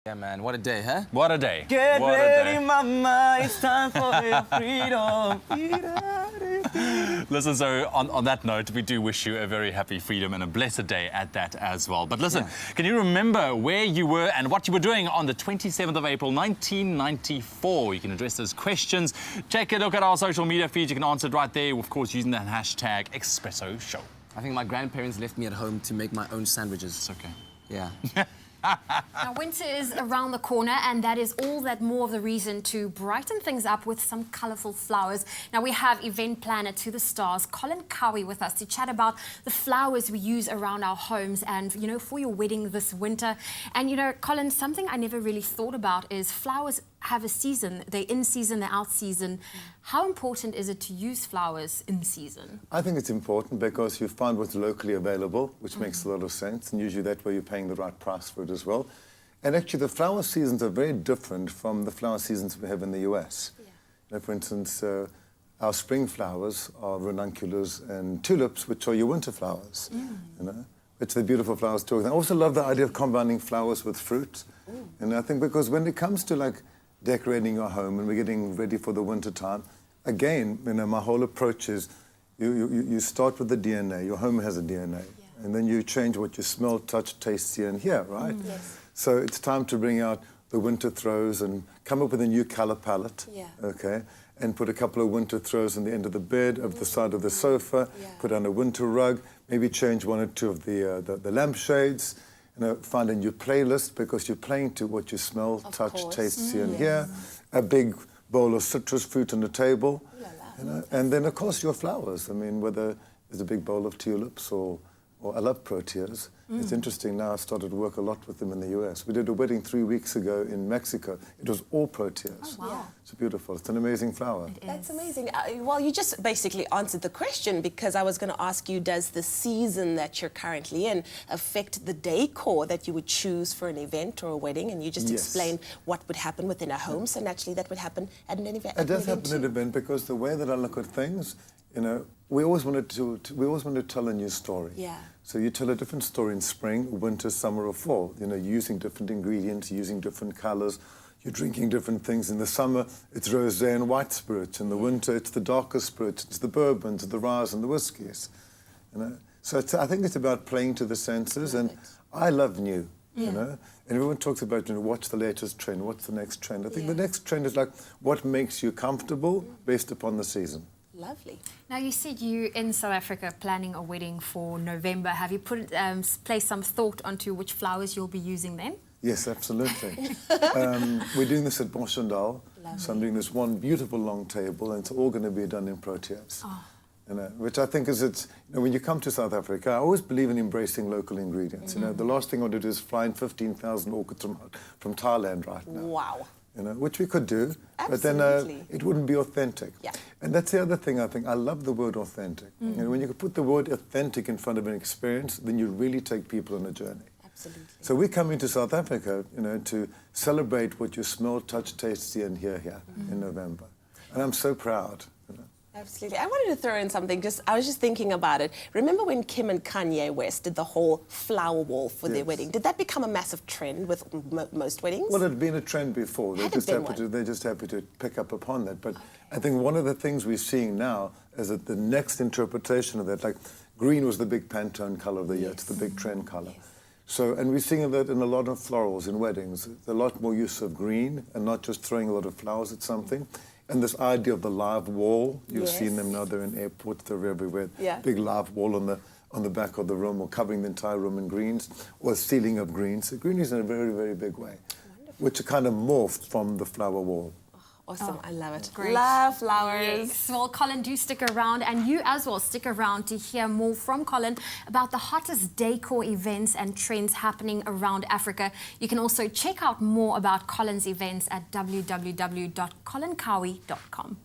Yeah, man, what a day, huh? What a day. Get what ready, a day. mama, it's time for your freedom. Listen, so on that note, we do wish you a very happy freedom and a blessed day at that as well. But listen, Can you remember where you were and what you were doing on the 27th of April, 1994? You can address those questions. Take a look at our social media feeds. You can answer it right there, of course, using that hashtag Expresso Show. I think my grandparents left me at home to make my own sandwiches. It's okay. Yeah. Now, winter is around the corner, and that is all that more of the reason to brighten things up with some colourful flowers. Now, we have event planner to the stars, Colin Cowie, with us to chat about the flowers we use around our homes and, you know, for your wedding this winter. And, you know, Colin, something I never really thought about is flowers have a season. They're in season, they're out season. How important is it to use flowers in season? I think it's important because you find what's locally available, which makes a lot of sense, and usually that way you're paying the right price for it as well. And actually the flower seasons are very different from the flower seasons we have in the US. Yeah. You know, for instance, our spring flowers are ranunculus and tulips, which are your winter flowers. You know, it's the beautiful flowers too. I also love the idea of combining flowers with fruit. And I think because when it comes to like decorating your home and we're getting ready for the winter time, again, you know, my whole approach is you start with the DNA. Your home has a DNA. Yeah. And then you change what you smell, touch, taste, see, and hear, right? Yes. So it's time to bring out the winter throws and come up with a new color palette, okay? And put a couple of winter throws on the end of the bed, of the side of the sofa, put on a winter rug, maybe change one or two of the lampshades, you know, find a new playlist because you're playing to what you smell, touch, taste, see, and hear. A big bowl of citrus fruit on the table, you know, and then, of course, your flowers. I mean, whether it's a big bowl of tulips or I love proteas. It's interesting now, I started to work a lot with them in the US. We did a wedding 3 weeks ago in Mexico. It was all proteas. Oh, wow. It's beautiful. It's an amazing flower. That's amazing. Well, you just basically answered the question because I was going to ask you, does the season that you're currently in affect the decor that you would choose for an event or a wedding? And you just explained what would happen within a home, so naturally that would happen at an event. It does happen at an event because the way that I look at things, you know, we always wanted to tell a new story. Yeah. So you tell a different story in spring, winter, summer, or fall. You know, using different ingredients, using different colors. You're drinking different things. In the summer, it's rosé and white spirits. In the winter, it's the darker spirits. It's the bourbons, the rye, and the whiskies. You know, so I think it's about playing to the senses. And I love new. You know, and everyone talks about, you know, what's the latest trend? What's the next trend? I think the next trend is like what makes you comfortable based upon the season. Lovely. Now, you said you in South Africa planning a wedding for November. Have you placed some thought onto which flowers you'll be using then? Yes, absolutely. We're doing this at Boshendal. So I'm doing this one beautiful long table, and it's all going to be done in proteas. Oh. You know, which I think is, you know, when you come to South Africa, I always believe in embracing local ingredients. You know, the last thing I want to do is fly in 15,000 orchids from Thailand right now. Wow. You know, which we could do, but then it wouldn't be authentic. Yeah. And that's the other thing I think. I love the word authentic. You know, when you can put the word authentic in front of an experience, then you really take people on a journey. Absolutely. So we're coming to South Africa, you know, to celebrate what you smell, touch, taste, see, and hear here in November. And I'm so proud. You know. Absolutely. I wanted to throw in something. I was just thinking about it. Remember when Kim and Kanye West did the whole flower wall for their wedding? Did that become a massive trend with most weddings? Well, it had been a trend before. They're just happy to pick up upon that. But I think one of the things we're seeing now is that the next interpretation of that, like green was the big Pantone color of the year. It's the big trend color. So, and we're seeing that in a lot of florals in weddings. There's a lot more use of green and not just throwing a lot of flowers at something. And this idea of the live wall, you've seen them now, they're in airports, they're everywhere. Big live wall on the back of the room or covering the entire room in greens or ceiling of greens. So green is in a very, very big way, which kind of morphed from the flower wall. Awesome. I love it. Great. Love flowers. Yes. Well, Colin, do stick around, and you as well stick around to hear more from Colin about the hottest decor events and trends happening around Africa. You can also check out more about Colin's events at www.colincowie.com.